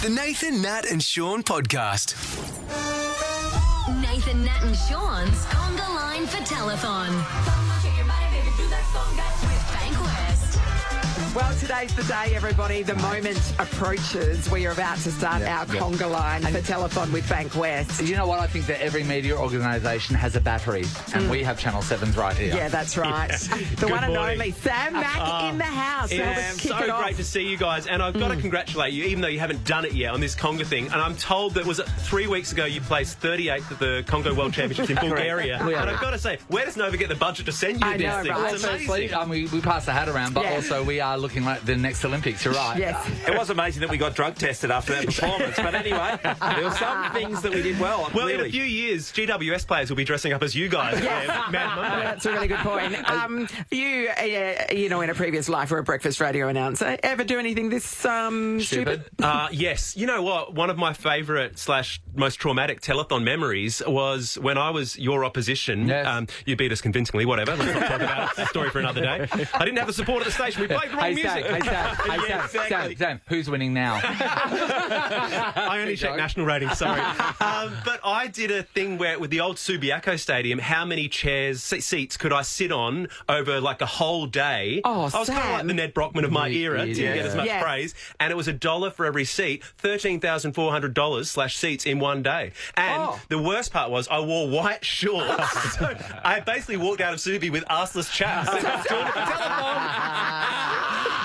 The Nathan, Nat and Shaun podcast. Nathan, Nat and Shaun's Conga line for Telethon. With Bankwest. Well, today's the day, everybody. The moment approaches. We are about to start our Conga line for Telethon with Bankwest. You know what? I think that every media organisation has a battery, and we have Channel 7's right here. Yeah, that's right. The one and only Sam Mack in the house. It's so great to see you guys, and I've got to congratulate you, even though you haven't done it yet on this Conga thing. And I'm told that was it 3 weeks ago you placed 38th at the Congo World Championships in Bulgaria. And I've got to say, where does Nova get the budget to send you this thing? Right? It's amazing. Firstly, we pass the hat around, but also we are looking like the next Olympics. You're right. Yes. It was amazing that we got drug tested after that performance. But anyway, there were some things that we did well. Well, clearly. in a few years, GWS players will be dressing up as you guys. Mad Monday. That's a really good point. You know, in a previous life, were a breakfast radio announcer. Ever do anything this stupid? Yes. You know what? One of my favourite / most traumatic telethon memories was when I was your opposition. Yes. You beat us convincingly, whatever. Let's not talk about it. It's a story for another day. I didn't have the support of the station. We played the wrong music. Sam, who's winning now? I only check national ratings, sorry. But I did a thing where, with the old Subiaco Stadium, how many seats could I sit on over like a whole day? Oh, I was kind of like Sam. the Ned Brockman of my era, didn't get as much praise. And it was $1 for every seat, $13,400 / seats in one day. And the worst part was I wore white shorts. So I basically walked out of Subi with arseless chaps.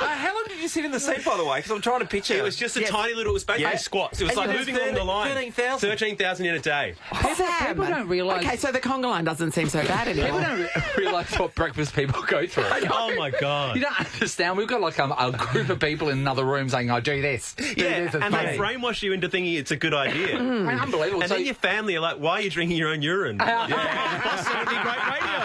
How long did you sit in the seat, by the way? Because I'm trying to picture. It was just a tiny little, it was basically squats. It was And like you moving did along the line. 13,000? 13,000 in a day. Sam. People don't realise. Okay, so the Conga line doesn't seem so bad People anymore. don't realise what breakfast people go through. Oh, my God. You don't understand. We've got like a group of people in another room saying, "I do this." Do this, it's and funny. they brainwash you into thinking it's a good idea. I mean, unbelievable. And So then your family are like, why are you drinking your own urine? That's going to be great radio.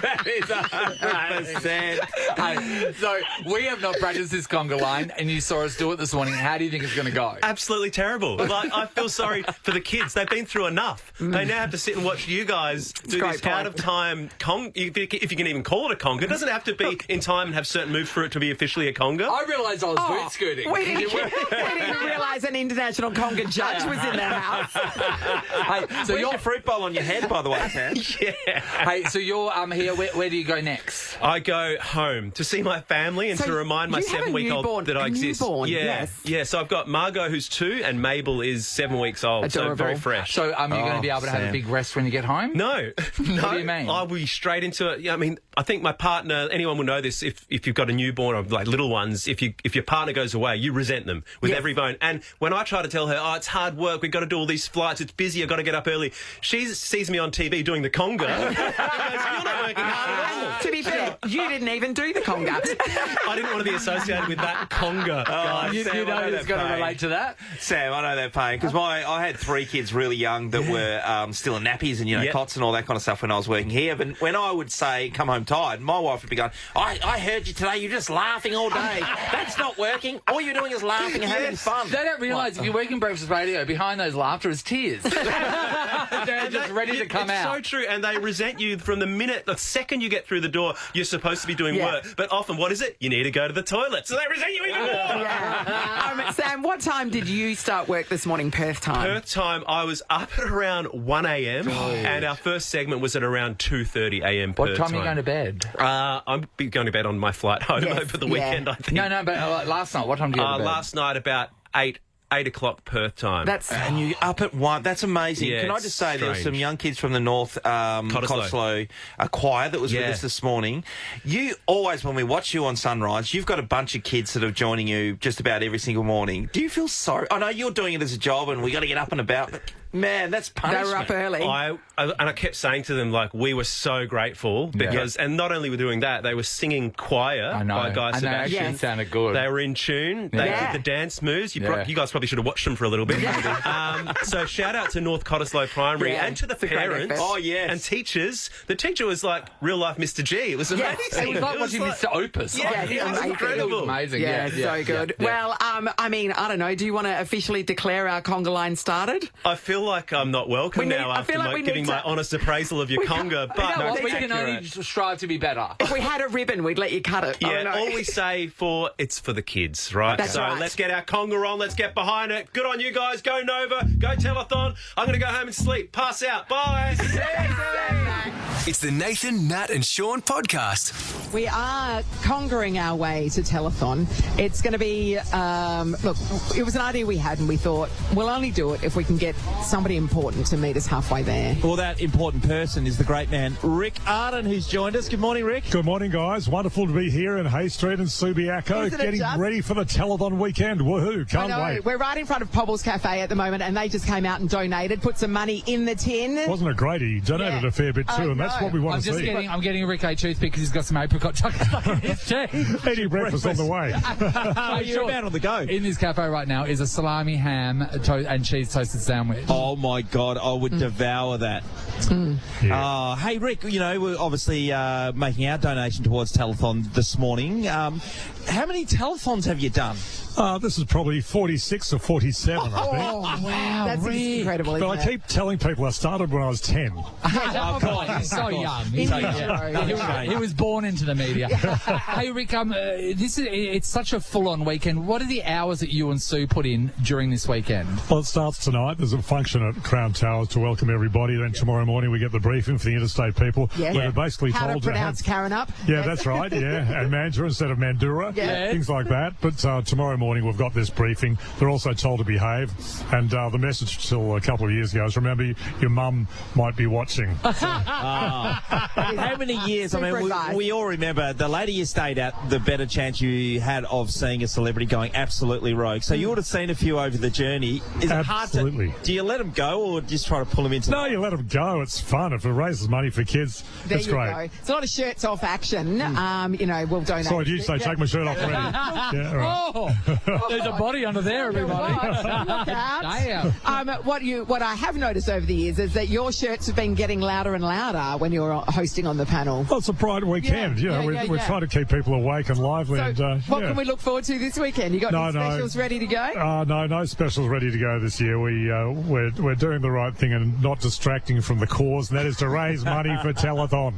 That is 100%. Hey, so we have not practiced this Conga line, and you saw us do it this morning. How do you think it's going to go? Absolutely terrible. Like, I feel sorry for the kids. They've been through enough. They now have to sit and watch you guys do great this point. out-of-time Conga. If you can even call it a Conga. It doesn't have to be in time and have certain moves for it to be officially a Conga. I realised I was boot scooting. We didn't realise an international Conga judge was in the house. Hey, so Where's your fruit bowl on your head, by the way, Sam? Yeah. Hey, so you're here. Where do you go next? I go home to see my family and So to remind my you have a 7-week-old that I exist. newborn, Yeah, yes. yeah. So I've got Margot, who's 2, and Mabel is 7 weeks old. So Adorable. very fresh. So you're going to be able to have a Sam. big rest when you get home? No. No. What do you mean? I'll be straight into it. Yeah, I mean, I think my partner, anyone will know this, if you've got a newborn or like little ones, if your partner goes away, you resent them with every bone. And when I try to tell her, it's hard work, we've got to do all these flights, it's busy, I've got to get up early, she sees me on TV doing the Conga. She goes, you're not working hard at all. To be fair, you didn't even do the Conga. I didn't want to be associated with that Conga. guys. You Sam, I know know who's that going to pain. relate to that? Sam, I know that pain because I had 3 kids really young that were still in nappies and cots and all that kind of stuff when I was working here. But when I would say come home tired, my wife would be going, I heard you today. You're just laughing all day. That's not working. All you're doing is laughing and having fun. They don't realise if you're working breakfast radio, behind those laughter is tears. They're just ready to come out. It's so true, and they resent you from the second you get through the door. You're supposed to be doing work, but often what is it? You need to go to the toilet, so they resent you even more. Sam, what time did you start work this morning, Perth time? Perth time, I was up at around 1 a.m. and our first segment was at around 2:30 a.m. What Perth time are you going to bed? I'm going to bed on my flight home over the weekend, I think. No, but last night, what time did you go to bed? Last night about 8 o'clock Perth time. And you up at 1. That's amazing. Yeah, Can I it's just say there were some strange. young kids from the north, Cottesloe, a choir that was with us this morning. You always, when we watch you on Sunrise, you've got a bunch of kids that are joining you just about every single morning. Do you feel sorry? I know you're doing it as a job and we got to get up and about, but man, that's punishment. They were up early. I kept saying to them, like, we were so grateful because, and not only were doing that, they were singing choir by Guy And they actually Sebastian. sounded good. They were in tune. They did the dance moves. You guys probably should have watched them for a little bit. So shout out to North Cottesloe Primary and to the it's a great parents effort. and teachers. The teacher was like real life Mr. G. It was amazing. It was like watching Mr. Opus. Yeah, it was incredible. It was amazing. Yeah, so good. Yeah. Well, I mean, I don't know. Do you want to officially declare our Conga line started? I feel feel like I'm not welcome now after giving my honest appraisal of your conga. But You know what? We it's can accurate. only strive to be better. If we had a ribbon, we'd let you cut it. Yeah, all we say it's for the kids, right? That's so right. let's get our conga on. Let's get behind it. Good on you guys. Go Nova. Go Telethon. I'm going to go home and sleep. Pass out. Bye. It's the Nathan, Nat and Shaun podcast. We are conquering our way to Telethon. It's going to be, look, it was an idea we had and we thought we'll only do it if we can get somebody important to meet us halfway there. Well, that important person is the great man, Rick Arden, who's joined us. Good morning, Rick. Good morning, guys. Wonderful to be here in Hay Street and Subiaco, Isn't it getting just? ready for the Telethon weekend. Woohoo, I can't know. wait. We're right in front of Pobble's Cafe at the moment and they just came out and donated, put some money in the tin. Wasn't it great? He donated a fair bit too, I and that's know. what we want to see. I'm getting a Rick A toothpick because he's got some apricot chocolate stuck in his teeth. Eating breakfast on the way. You're about on the go. In this cafe right now is a salami, ham, and cheese toasted sandwich. Oh, my God. I would devour that. Yeah. Hey, Rick, we're obviously making our donation towards Telethon this morning. How many telethons have you done? This is probably 46 or 47, I think. Oh, wow. That's incredible, But isn't I keep telling people I started when I was 10. Of course, he's so young. He's so young. He was born into the media. Hey, Rick, it's such a full-on weekend. What are the hours that you and Sue put in during this weekend? Well, it starts tonight. There's a function at Crown Towers to welcome everybody. Then tomorrow morning we get the briefing for the interstate people. Yeah. We're basically How to told pronounce Karen up. Yeah, that's right, yeah. And Mandurah instead of Mandurah. Yeah. Things like that. But tomorrow morning we've got this briefing. They're also told to behave. And the message till a couple of years ago is remember your mum might be watching. How many years? Super advice. We all remember the later you stayed out, the better chance you had of seeing a celebrity going absolutely rogue. So you would have seen a few over the journey. Is it hard Absolutely. to... Do you let them go or just try to pull them into... No, you let them go. It's fun. If it raises money for kids, There it's you great. go. It's a lot of shirts off action. We'll donate. So what do you say? Take my shirt off already. Yeah, all right. Oh, there's a body under there, everybody. Look out. Damn. What I have noticed over the years is that your shirts have been getting louder and louder when you're hosting on the panel. Well, it's a Pride weekend. We're trying to keep people awake and lively. So and, what can we look forward to this weekend? You got any specials ready to go? No specials ready to go this year. We're doing the right thing and not distracting from the cause, and that is to raise money for Telethon.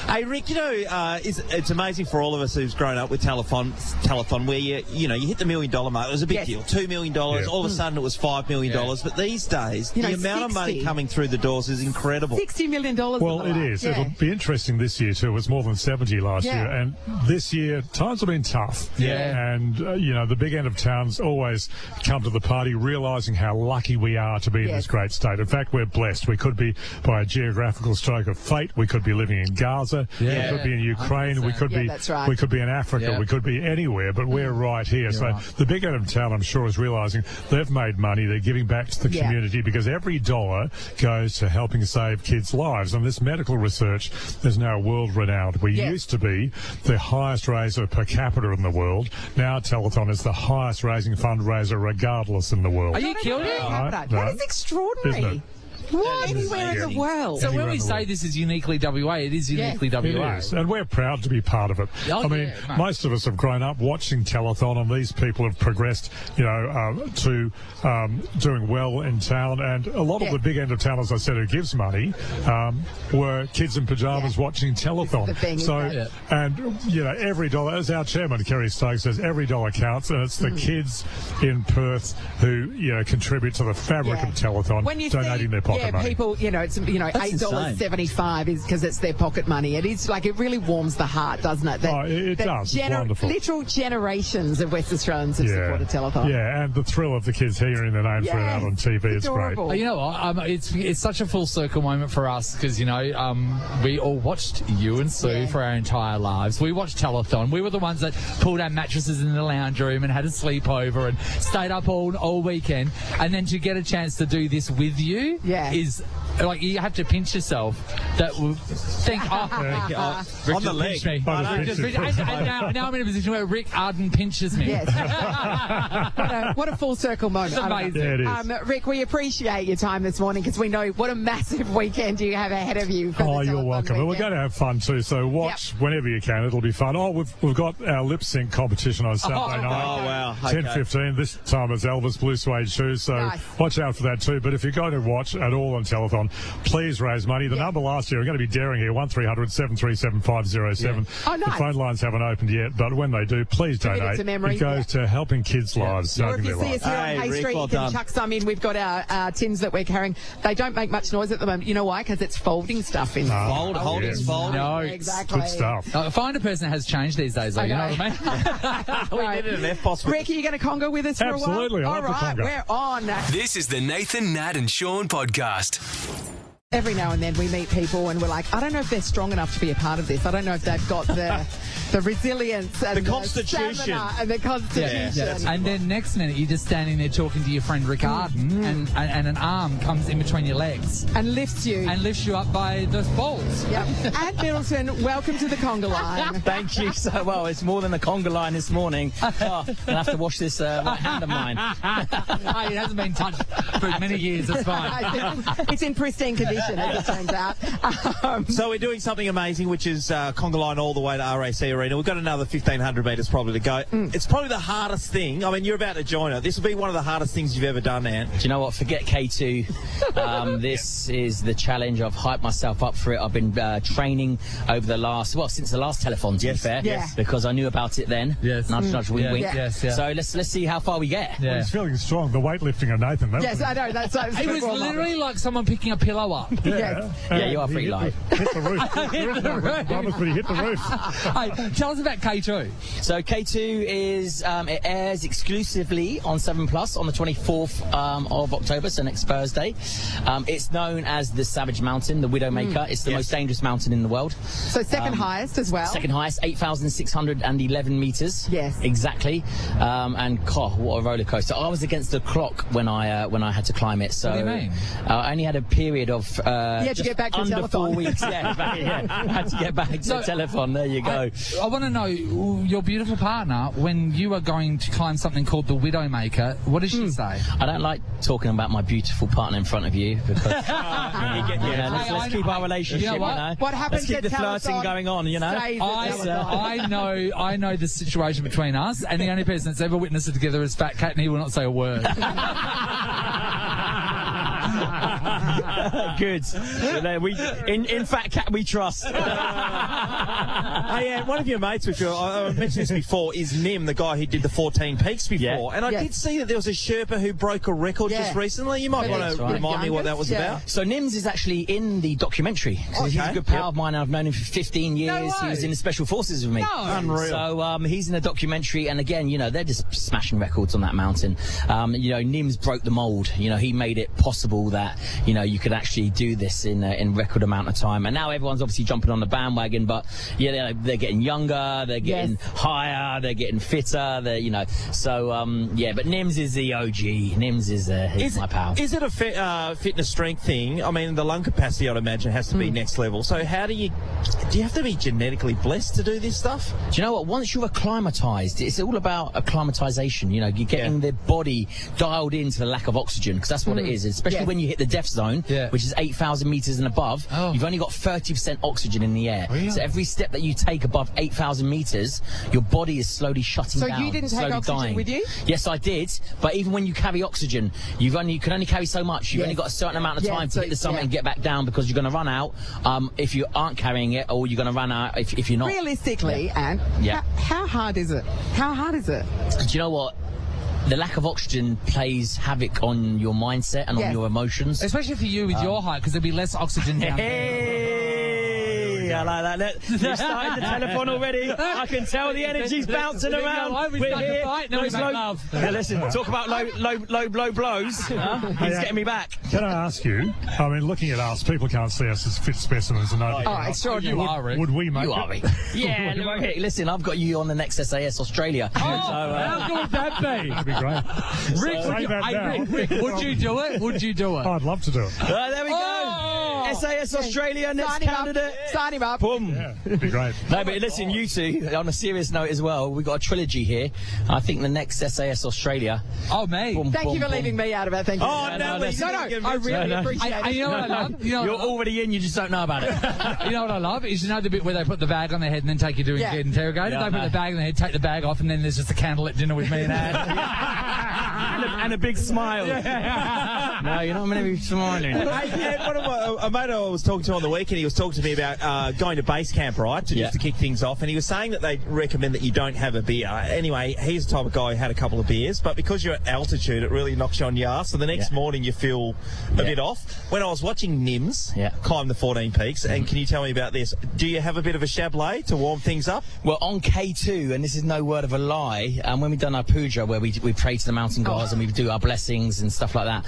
Hey, Rick, it's amazing for all of us who's grown up with Telethon where you hit the $1 million mark. It was a big deal. $2 million. Yeah. All of a sudden it was $5 million. But these days, the amount of money coming through the doors is incredible. $60 million. Well, it is. Yeah. It'll be interesting this year too. It was more than 70 last year, and this year times have been tough. Yeah. And the big end of towns always come to the party realising how lucky we are to be in this great state. In fact, we're blessed. We could be, by a geographical stroke of fate, we could be living in Gaza. Yeah. We could be in Ukraine. 100%. We could be. That's right. We could be in Africa. Yeah. We could be anywhere. But we're right here. So right. the big end of town, I'm sure, is realising they've made money. They're giving back to the community because every dollar goes to helping save kids' lives. And this medical research is now world renowned. We used to be the highest raiser per capita in the world. Now Telethon is the highest raising fundraiser regardless in the world. Are you kidding? That is extraordinary. Isn't it? What? Anywhere in the world. So when Anywhere we in the say world. this is uniquely WA, it is uniquely It WA. is, and we're proud to be part of it. Oh, I mean, yeah, mate. most of us have grown up watching Telethon, and these people have progressed, to doing well in town. And a lot of the big end of town, as I said, who gives money, were kids in pajamas watching Telethon. The thing, so, isn't it? and every dollar, as our chairman Kerry Stokes says, every dollar counts, and it's the kids in Perth who contribute to the fabric of Telethon, When you donating their pocket money. people, it's $8.75 is because it's their pocket money. It is it really warms the heart, doesn't it? It does. It's wonderful. Literal generations of West Australians have supported Telethon. Yeah, and the thrill of the kids hearing their names read out on TV is great. Adorable. You know what? It's such a full circle moment for us because we all watched you and Sue for our entire lives. We watched Telethon. We were the ones that pulled our mattresses in the lounge room and had a sleepover and stayed up all weekend. And then to get a chance to do this with you is like you have to pinch yourself, that will think, Rick on the leg. pinch me. And now I'm in a position where Rick Arden pinches me. Yes. What a full circle moment. It's amazing. Yeah, it is. Rick, we appreciate your time this morning because we know what a massive weekend you have ahead of you. For the You're Telethon welcome. Well, we're weekend. going to have fun too, so watch whenever you can. It'll be fun. We've got our lip sync competition on Saturday night. Oh, wow. 10:15. This time it's Elvis Blue Suede Shoes, so watch out for that too. But if you're going to watch at all on Telethon, please raise money. The number last year, we're going to be daring here, 1300 737 507. Oh, nice. The phone lines haven't opened yet, but when they do, please donate. to memory. It goes to helping kids' lives, Or saving if you their see lives. us here on Hey, Hay Rick, Street, well you can done. chuck some in. We've got our tins that we're carrying. They don't make much noise at the moment. You know why? Because it's folding stuff in. Hold yes. it, fold. No. Exactly. Good stuff. Find a person that has changed these days, though. You know what I mean? We did an FPOS with Rick, are you going to Conga with us for a while? Absolutely, I All love the right, Conga. we're on. This is the Nathan, Nat and Shaun podcast. Every now and then we meet people and we're like, I don't know if they're strong enough to be a part of this. I don't know if they've got the resilience and The constitution. stamina and the constitution. Yeah. And then next minute, you're just standing there talking to your friend Rick Arden, and an arm comes in between your legs And lifts you. and lifts you up by the balls. Yep. Anne Middleton, welcome to the Conga line. Thank you so well. It's more than the conga line this morning. I'll have to wash this right hand of mine. Hey, it hasn't been touched for many years. It's fine. It's in pristine condition, as it turns out. So we're doing something amazing, which is Conga line all the way to RAC Arena. We've got another 1,500 metres probably to go. It's probably the hardest thing. I mean, you're about to join it. This will be one of the hardest things you've ever done, Anne. Do you know what? Forget K2. This is the challenge. I've hyped myself up for it. I've been training over since the last Telethon, to be fair. Yes. Because I knew about it then. Yes. Nudge, nudge, wink, Yeah. wink. Yes, yeah. So let's see how far we get. Yeah. He's feeling strong. The weightlifting of Nathan. Yes, I know. That's It was literally like someone picking a pillow up. Yes. Yeah, you are He pretty light. Hit the roof. Promise me he hit the roof. Hey, tell us about K2. So K2 is it airs exclusively on 7 Plus on the 24th of October, so next Thursday. It's known as the Savage Mountain, the Widowmaker. It's the most dangerous mountain in the world. So second highest as well. Second highest, 8,611 metres. Yes. Exactly. And God, what a roller coaster! I was against the clock when I had to climb it. So What do you mean? I only had a period of had to just get back to under Telethon. 4 weeks. Yeah, I had to get back to Telethon. There you go. I want to know, your beautiful partner, when you are going to climb something called the Widowmaker, what does she say? I don't like talking about my beautiful partner in front of you because let's keep our relationship. You know what? What happens Let's keep at the flirting Telethon going on. stays at Telethon. I know the situation between us, and the only person that's ever witnessed it together is Fat Cat, and he will not say a word. Good. In fact, Cat, we trust. Hey, one of your mates, which I mentioned this before, is Nim, the guy who did the 14 peaks before. Yeah. And I did see that there was a Sherpa who broke a record just recently. You might want That's to right. remind me what that was about. So Nims is actually in the documentary. So he's a good pal of mine. I've known him for 15 years. He was in the Special Forces with me. Unreal. So he's in a documentary, and again, they're just smashing records on that mountain. Nims broke the mould. He made it possible that you could actually do this in record amount of time. And now everyone's obviously jumping on the bandwagon, but they're getting younger, they're getting higher, they're getting fitter. But Nims is the OG. Nims is my pal. Is it a fitness strength thing? I mean, the lung capacity, I'd imagine, has to be next level. So how do you have to be genetically blessed to do this stuff? Do you know what? Once you're acclimatized, it's all about acclimatization. You're getting the body dialed into the lack of oxygen, because that's what it is. Especially when you hit the death zone, which is 8,000 meters and above, you've only got 30% oxygen in the air. Really? So every step that you take above 8,000 meters, your body is slowly shutting down. So you didn't take slowly oxygen dying. with you? Yes, I did. But even when you carry oxygen, you can only carry so much. You've only got a certain amount of time to hit the summit and get back down, because you're going to run out if you aren't carrying it, or you're going to run out if you're not. Realistically, Anne, how hard is it? How hard is it? Do you know what? The lack of oxygen plays havoc on your mindset and on your emotions. Especially for you with your height, because there'll be less oxygen down there. Hey, I like that. We've started the telephone already. I can tell the energy's bouncing around. We're here. Now we make love. Yeah, listen, talk about low blows. He's getting me back. Can I ask you, I mean, looking at us, people can't see us as fit specimens and know. Extraordinary. You are, Rick. Would we make You it? are, Rick. Yeah, look, listen, I've got you on the next SAS Australia. How good would that be? That'd be great. Rick, Say that now. Rick, would you do it? Would you do it? I'd love to do it. There we go. SAS Australia, next Sign him up. candidate. Sign him up. Boom. Yeah, it'd be great. No, but listen, you two, on a serious note as well, we've got a trilogy here. I think the next SAS Australia. Oh, me. Boom, Thank boom, you for boom. leaving me out of it. Thank you. Oh, no, I really appreciate it. You know what I love? You know You're what I love? already in, you just don't know about it. You know what I love? Is the bit where they put the bag on their head and then take you to get interrogated? Yeah, They put the bag on their head, take the bag off, and then there's just a candlelit dinner with me and Anne. and a big smile. No, you're not meant to be smiling. Hey, one of a mate I was talking to on the weekend, he was talking to me about going to base camp, right, just to kick things off, and he was saying that they recommend that you don't have a beer. Anyway, he's the type of guy who had a couple of beers, but because you're at altitude, it really knocks you on your ass, so the next morning you feel a bit off. When I was watching Nims climb the 14 peaks, and can you tell me about this? Do you have a bit of a Chablis to warm things up? Well, on K2, and this is no word of a lie, when we've done our puja, where we pray to the mountain gods and we do our blessings and stuff like that,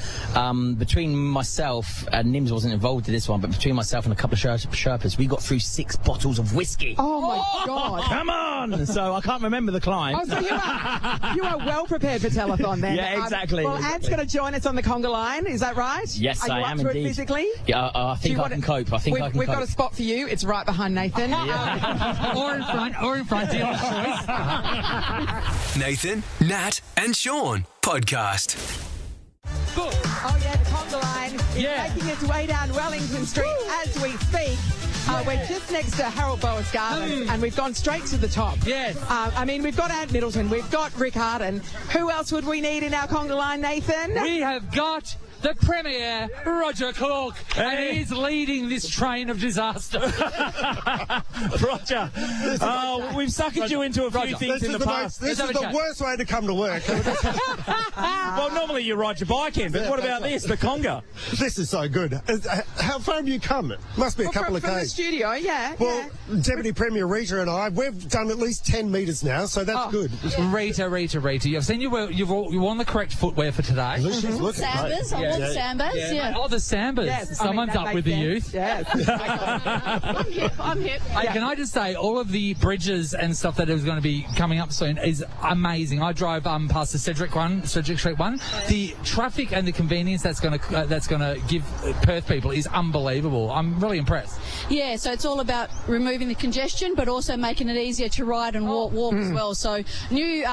between myself, and Nims wasn't involved in this one, but between myself and a couple of Sherpas, we got through 6 bottles of whiskey. Oh, my God. Come on! So I can't remember the climb. Oh, so you are well prepared for telethon then. Yeah, exactly. Well, Anne's going to join us on the Conga line. Is that right? Yes, are you I am up to indeed. It physically? Yeah, I think I can cope. I think I can We've cope. got a spot for you. It's right behind Nathan. Or in front, dealer's choice. Nathan, Nat, and Shaun podcast. Oh, yeah, the Conga line is making its way down Wellington Street as we speak. We're just next to Harold Boas Gardens, and we've gone straight to the top. Yes. I mean, we've got Ant Middleton, we've got Rick Harden. Who else would we need in our Conga line, Nathan? We have got the Premier, Roger Cook, and he's leading this train of disaster. Roger, we've suckered you into a few things in the past. This is the worst way to come to work. Well, normally you ride your bike in, but what about this, the Conga? This is so good. How far have you come? It must be a couple of from the k's. studio, yeah. Well, Deputy Premier Rita and I, we've done at least 10 metres now, so that's good. Rita. I've seen you've worn the correct footwear for today. She's looking Sambas, I wore the Sambas, yeah. Oh, the Sambas. Yes, Someone's up with the youth. Yes. I'm hip. Hey, can I just say, all of the bridges and stuff that is going to be coming up soon is amazing. I drove past the Cedric Street one. The traffic and the convenience that's going to give Perth people is unbelievable. I'm really impressed. Yeah, so it's all about removing the congestion, but also making it easier to ride and walk as well. So new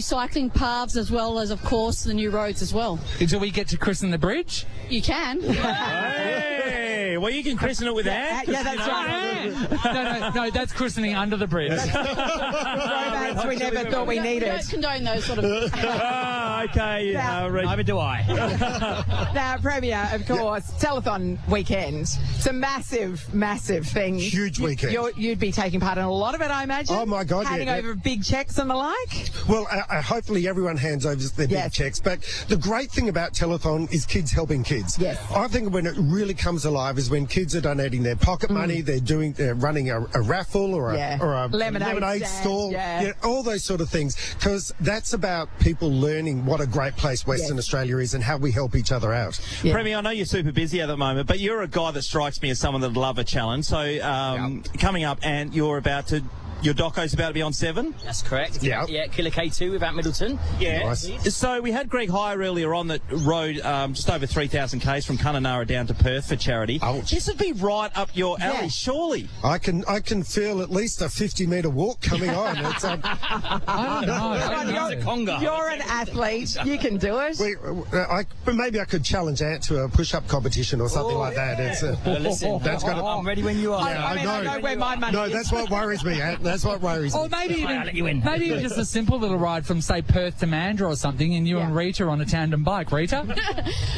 cycling paths, as well as, of course, the new roads as well. Until we get to christen the bridge. You can. Hey, well, you can christen it with Ant. Yeah, that's right. No, that's christening under the bridge. Romance we never thought we We needed. don't condone those sort of... Okay, Neither do I. Now, Premier, of course, Telethon weekend. It's a massive thing. Huge weekend. You'd be taking part in a lot of it, I imagine. Oh, my God, Handing over big checks and the like. Well, hopefully everyone hands over their big checks. But the great thing about Telethon is kids helping kids. Yes. I think when it really comes alive is when kids are donating their pocket money, they're running a raffle or a lemonade stall, all those sort of things. Because that's about people learning what a great place Western Australia is and how we help each other out. Yeah. Premier, I know you're super busy at the moment, but you're a guy that strikes me as someone that'd love a challenge. So coming up, and your doco's about to be on 7? That's correct. Yeah. Yeah, Killer K2 with Ant Middleton. Yeah. Nice. So we had Greg Hire earlier on that rode just over 3,000 k's from Kununurra down to Perth for charity. Ouch. This would be right up your alley, surely. I can feel at least a 50-metre walk coming on. It's, I don't know. Conga. You're an athlete. You can do it. maybe I could challenge Ant to a push-up competition or something like that. It's, Listen, that's got I'm ready when you are. I know where my money is. that's what worries me, Ant. That's what worries me. Or maybe I'll let you in. even just a simple little ride from, say, Perth to Mandurah or something, and you and Rita are on a tandem bike. Rita?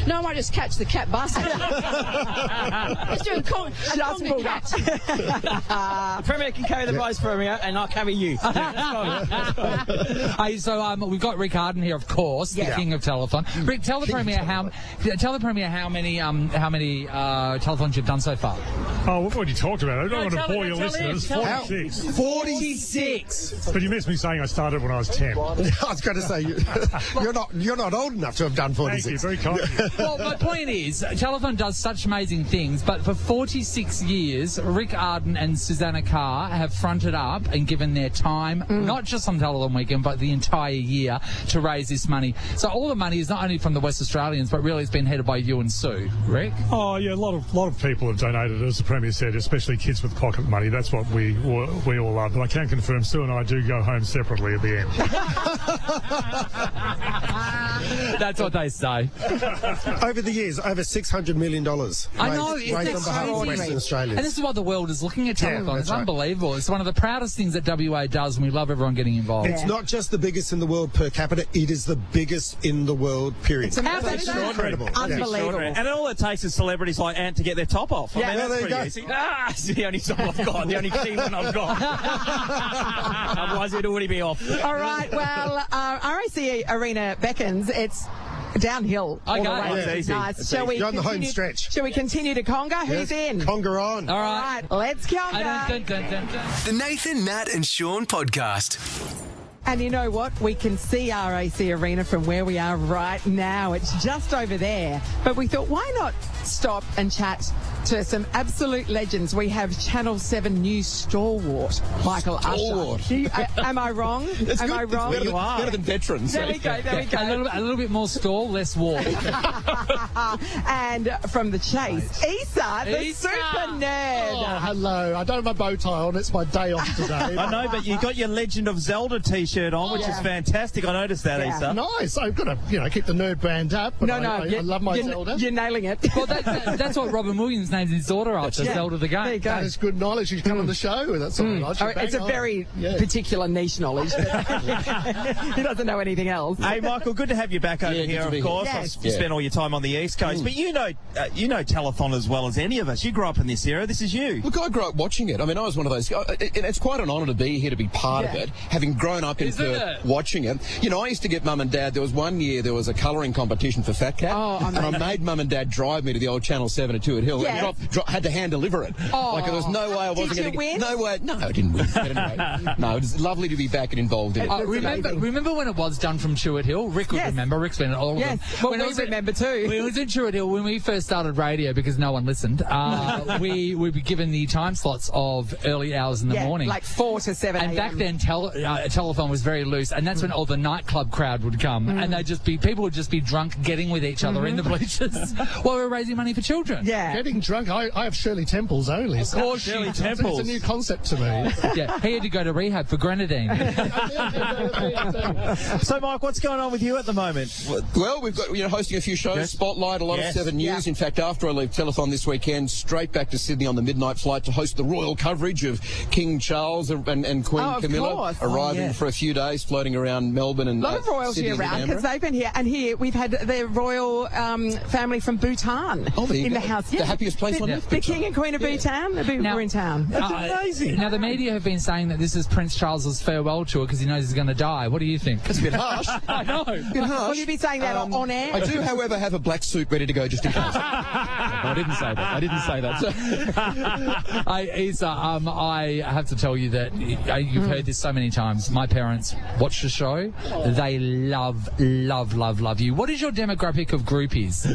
No, I might just catch the cat bus. Let's do a Conga cat. Premier can carry the prize for me, and I'll carry you. Hey, so we've got Rick Harden here, of course, the king of telethon. Rick, tell the Premier how many telethons you've done so far. Oh, we've already talked about it. I don't want to bore your listeners. 46. 46. But you missed me saying I started when I was 10. I was going to say, you're not old enough to have done 46. Thank you, very kind of you. Well, my point is, Telethon does such amazing things, but for 46 years, Rick Arden and Susanna Carr have fronted up and given their time, not just on Telethon weekend, but the entire year to raise this money. So all the money is not only from the West Australians, but really it's been headed by you and Sue. Rick? Oh, yeah, a lot of people have donated, as the Premier said, especially kids with pocket money. That's what we all love. But I can confirm Sue and I do go home separately at the end. That's what they say. Over the years, over $600 million. I know, raised on behalf of Western Australians. And this is what the world is looking at Telethon. Yeah, It's right. unbelievable. It's one of the proudest things that WA does, and we love everyone getting involved. It's not just the biggest in the world per capita, it is the biggest in the world, period. It's incredible. Unbelievable. And all it takes is celebrities like Ant to get their top off. I mean, well, that's there you pretty easy. It's the only song I've got, the only key one I've got. Otherwise, it'd already be off. All right, well, RAC Arena beckons. It's downhill. Okay. All the way. It's easy. Nice. It's Shall we You're on the home continue- stretch. Shall we continue to Conga? Who's in? Conga on. All All right. right, let's Conga. Dun, dun, dun, dun. The Nathan, Nat and Shaun podcast. And you know what? We can see RAC Arena from where we are right now. It's just over there. But we thought, why not stop and chat to some absolute legends? We have Channel 7 news stalwart, Michael Usher. Am I wrong? Am I wrong? You are. Better than veterans. There we go, there we go. A little bit more stall, less walk. And from the Chase, Issa, the Issa. super nerd. Oh, hello. I don't have my bow tie on. It's my day off today. I know, but you got your Legend of Zelda T-shirt on, which is fantastic. I noticed that, Yeah. Issa. Nice. I've got to, keep the nerd brand up. But I love my Zelda. You're nailing it. Well, that's what Robin Williams named his daughter after, Zelda the There you game. go. That is good knowledge. You come on the show. That's something I should It's a bang very on. particular niche knowledge. He doesn't know anything else. Hey, Michael, good to have you back over Yeah, good here, to of be course. here. Yes. You spent all your time on the East Coast, but you know Telethon as well as any of us. You grew up in this era. This is you. Look, I grew up watching it. I mean, I was one of those. It's quite an honour to be here, to be part of it, having grown up in Perth watching it. You know, I used to get Mum and Dad. There was one year there was a colouring competition for Fat Cat, and I made Mum and Dad drive me to the old Channel 7 at Tuart Hill. Yes. And had to hand deliver it. Like there was no way I wasn't Did going you to win? No way. No, I didn't win. But anyway, no, it was lovely to be back and involved in it. Remember when it was done from Tuart Hill? Rick would remember. Rick's been at all of them. Well, When we it was remember too. When it was in Tuart Hill, when we first started radio, because no one listened, we would be given the time slots of early hours in the morning. like 4 to 7 And a.m. back then, Telethon was very loose, and that's when all the nightclub crowd would come, and people would just be drunk, getting with each other in the bleachers while we were raising money for children. Yeah. Getting drunk. I have Shirley Temples only. Of course, Shirley Temples. It's a new concept to me. Yeah, he had to go to rehab for grenadine. So, Mike, what's going on with you at the moment? Well, we've got hosting a few shows, Spotlight, a lot of 7 News. In fact, after I leave Telethon this weekend, straight back to Sydney on the midnight flight to host the royal coverage of King Charles and Queen Camilla arriving for a few days, floating around Melbourne and a lot of royalty Sydney around and because they've been here, and here we've had the royal family from Bhutan in the house. The happiest place on earth. The King and Queen of Bhutan were in town. That's amazing. Now, the media have been saying that this is Prince Charles's farewell tour because he knows he's going to die. What do you think? It's a bit harsh. I know. Will you be saying that on air? I do, however, have a black suit ready to go just in case. I didn't say that. Issa, I have to tell you that you've heard this so many times. My parents watch the show. They love you. What is your demographic of groupies?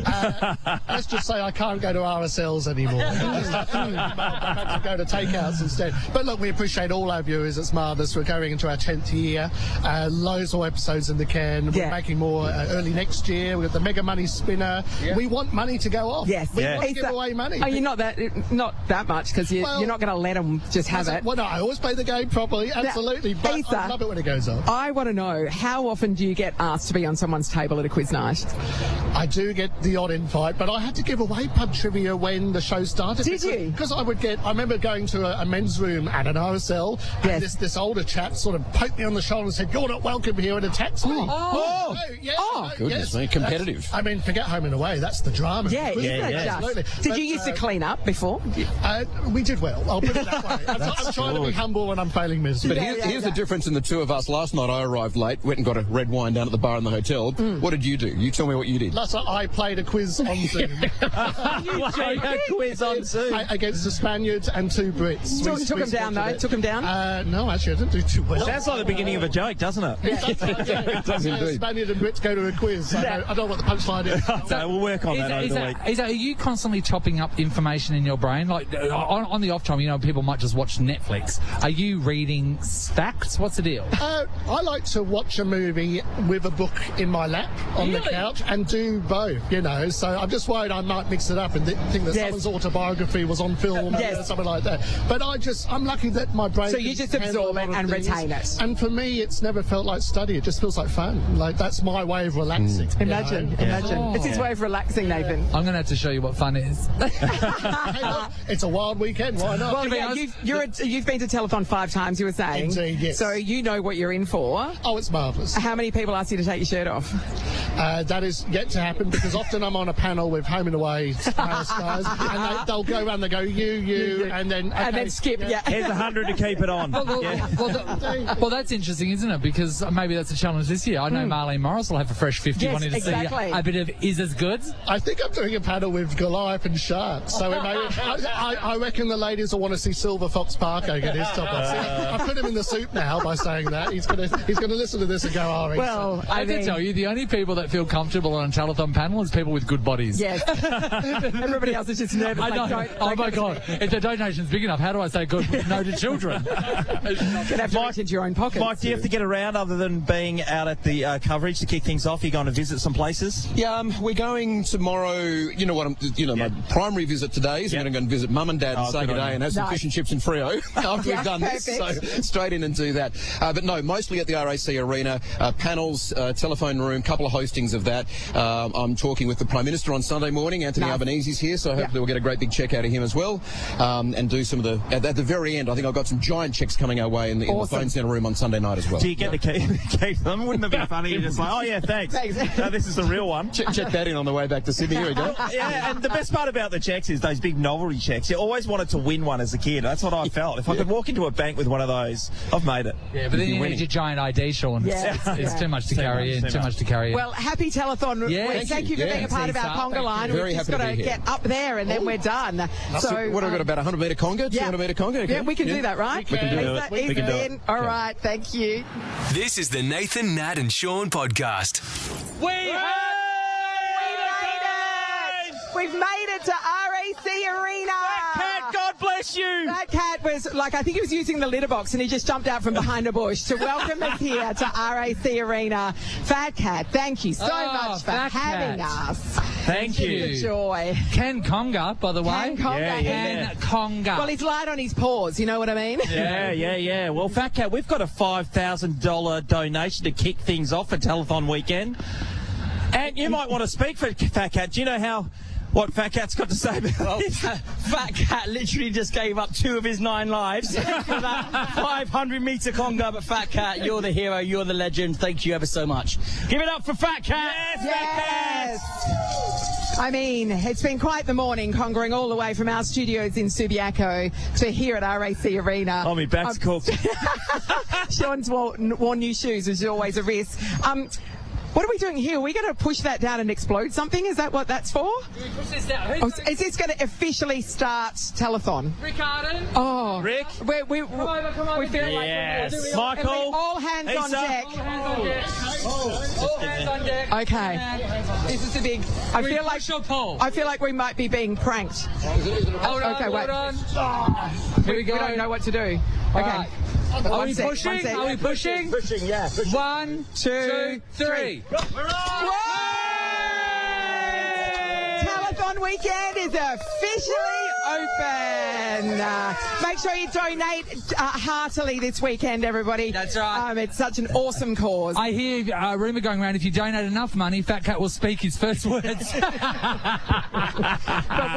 Let's just say I can't go to RSLs anymore. I have to go to takeouts instead. But look, we appreciate all our viewers. It's marvellous. We're going into our 10th year. Loads of episodes in the can. We're making more early next year. We've got the Mega Money Spinner. We want money to go off. Yes. We want to give away money. Oh, you're not that much because you're not going to let them just have it. Well, no, I always play the game properly, absolutely. But Issa, I love it when it goes off. I want to know, how often do you get asked to be on someone's table at a quiz night? I do get the odd invite, but I had to give away pub trivia when the show started. Did you? Because I remember going to a men's room at an RSL, and this older chap sort of poked me on the shoulder and said, "You're not welcome here," and attacked me. Goodness me, competitive. I mean, forget Home and Away. That's the drama. Absolutely. Did you used to clean up before? We did well. I'll put it that way. I'm trying to be humble when I'm failing miserably. But here's the difference in the two of us. Last night I arrived late, went and got a red wine down at the bar in the hotel. What did you do? You tell me what you did. Last night I played a quiz on Zoom. You joking? a quiz on Zoom. Against the Spaniards and 2 Brits. Took them down, though. Took them down? No, actually, I didn't do too well. Sounds like the beginning of a joke, doesn't it? It does indeed. Spaniard and Brits go to a quiz. I don't know what the punchline is. So we'll work on that over the week. Are you constantly topping up information in your brain? Like, on the off time, people might just watch Netflix. Are you reading facts? What's the deal? I like to watch a movie with a book in my lap on the couch and do both, So I'm just worried I might mix it up and think that someone's autobiography was on film or something like that. But I'm lucky that my brain... So you just absorb it and retain it. And for me, it's never felt like study. It just feels like fun. Like, that's my way of relaxing. Imagine. It's his way of relaxing, Nathan. I'm going to have to show you what fun is. Hey, look, it's a wild weekend. Why not? Well, you've been to Telethon 5 times, you were saying. Indeed, yes. So you know what you're in for. Oh, it's marvellous. How many people ask you to take your shirt off? That is yet to happen, because often I'm on a panel with home and away stars, and they'll go around, they go, you, and then... Okay, and then skip, Here's 100 to keep it on. Well, that's interesting, isn't it? Because maybe that's a challenge this year. I know Marlene Morris will have a fresh 50 wanting to see a bit of Is As Good. I think I'm doing a panel with Goliath and Shark, so I reckon the ladies will want to see Silver Fox Parker get his top off. I put him in the soup now by saying that. He's going to listen to this and go, oh, well, I can tell you, the only people that feel comfortable on a telethon panel is people with good bodies. Yes. Everybody else is just nervous. I know. Oh my God. If the donation's big enough, how do I say good no to children? You're going to have to reach into your own pockets. Mike, do you have to get around other than being out at the coverage to kick things off? You're going to visit some places? Yeah, we're going tomorrow. You know what? My primary visit today is I'm going to go and visit Mum and Dad and say good day and have some fish and chips in Freo after we've done this. So straight in and do that. But no, mostly at the RAC Arena, panels, telephone room, couple of hostings of that. I'm talking with the Prime Minister on Sunday morning. Anthony Albanese's here, so hopefully we'll get a great big check out of him as well, and do some of the... At the very end, I think I've got some giant checks coming our way in the phone centre room on Sunday night as well. Do you get to keep them? Wouldn't it be funny? You're just like, oh yeah, thanks. No, this is the real one. Check that in on the way back to Sydney. Here we go. Yeah, and the best part about the checks is those big novelty checks. You always wanted to win one as a kid. That's what I felt. If I could walk into a bank with one of those, I've made it. Yeah, but then you need your giant ID, Sean. It's too much to carry in. Too much to carry in. Well, happy telethon. Thank you for being a part of our Conga line. We've just got to get up there and then we're done. So what have I got, about 100 metre Conga, 200 metre Conga? Okay. Yeah, we can do that, right? We can do it. All right, thank you. This is the Nathan, Nat and Shaun podcast. We've made it to RAC Arena. That cat, God bless you. That cat was I think he was using the litter box and he just jumped out from behind a bush to welcome us here to RAC Arena. Fat Cat, thank you so much for having us. Thank you. The joy. Ken Conga, by the way. Ken Conga. Ken Conga. Well, he's light on his paws, you know what I mean? Yeah. Well, Fat Cat, we've got a $5,000 donation to kick things off for Telethon weekend. And you might want to speak for Fat Cat. Do you know what Fat Cat's got to say about this? Fat Cat literally just gave up 2 of his 9 lives for that 500 metre Conga. But Fat Cat, you're the hero, you're the legend. Thank you ever so much. Give it up for Fat Cat. Yes. I mean, it's been quite the morning, conquering all the way from our studios in Subiaco to here at RAC Arena. Oh, my back's cooked. Sean's worn new shoes, which is always a risk. What are we doing here? Are we going to push that down and explode something? Is that what that's for? Push this down. Is this going to officially start Telethon? Ricardo. Oh, Rick. Come over. We feel yes. Michael. All hands on deck. All hands on deck. Okay. This is a big. I feel like we might be being pranked. Hold on. Here we go. We don't know what to do. Okay. Right. Are we pushing? Are we pushing? Pushing, yeah. 1, 2, 3. Telethon weekend is officially open. Make sure you donate heartily this weekend, everybody. That's right. It's such an awesome cause. I hear a rumour going around, if you donate enough money, Fat Cat will speak his first words. But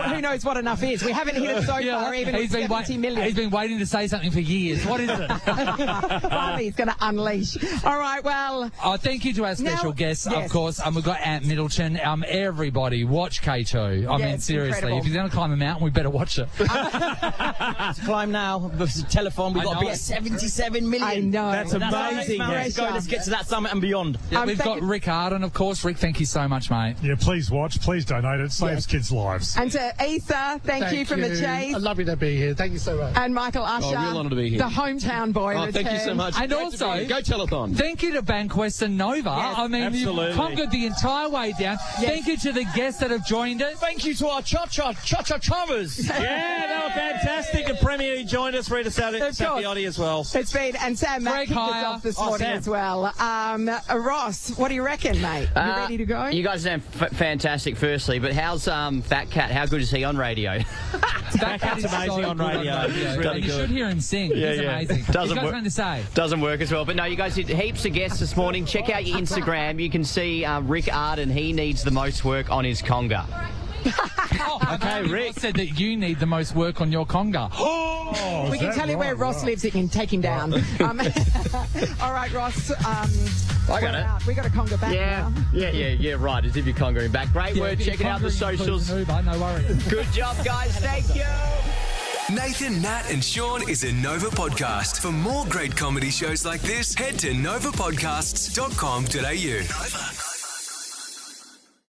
who knows what enough is? We haven't hit it so far, even with 70 million. He's been waiting to say something for years. What is it? Finally, he's going to unleash. All right, well... thank you to our special guests, of course. We've got Ant Middleton. Everybody, watch K2. I mean, seriously, incredible. if he's going to climb a mountain, we better watch watch it. It's climb now. With the Telethon, we've got to be at 77 million. I know. That's amazing. Let's go. Let's get to that summit and beyond. Yeah, we've got Rick Arden, of course. Rick, thank you so much, mate. Yeah, please watch. Please donate. It saves kids' lives. And to Ether, thank you from the Chase. Lovely to be here. Thank you so much. And Michael Usher, real honour to be here. the hometown boy. Thank you so much. And also, go Telethon. Thank you to Bankwest and Nova. I mean, you've conquered the entire way down. Thank you to the guests that have joined us. Thank you to our cha-cha-chavers. Yeah, they were fantastic. The Premier joined us, Rita Sapiotti as well. It's been, and Sam Mack kicked us off this morning as well. Ross, what do you reckon, mate? You ready to go? You guys sound fantastic, firstly, but how's Fat Cat? How good is he on radio? Fat Cat's amazing on radio. He's really You should hear him sing. He's amazing. Doesn't work. To say? Doesn't work as well. But no, you guys did heaps of guests this morning. Check out your Instagram. You can see Rick Arden. He needs the most work on his conga. Okay, Rick said that you need the most work on your conga. We can tell you where Ross lives. He can take him down. All right, Ross. I got it. We got a conga back now. Yeah, right. As if you're congaing back. Great work. Check out the socials. No worries. Good job, guys. Thank you. Nathan, Nat and Sean is a Nova podcast. For more great comedy shows like this, head to novapodcasts.com.au. Nova.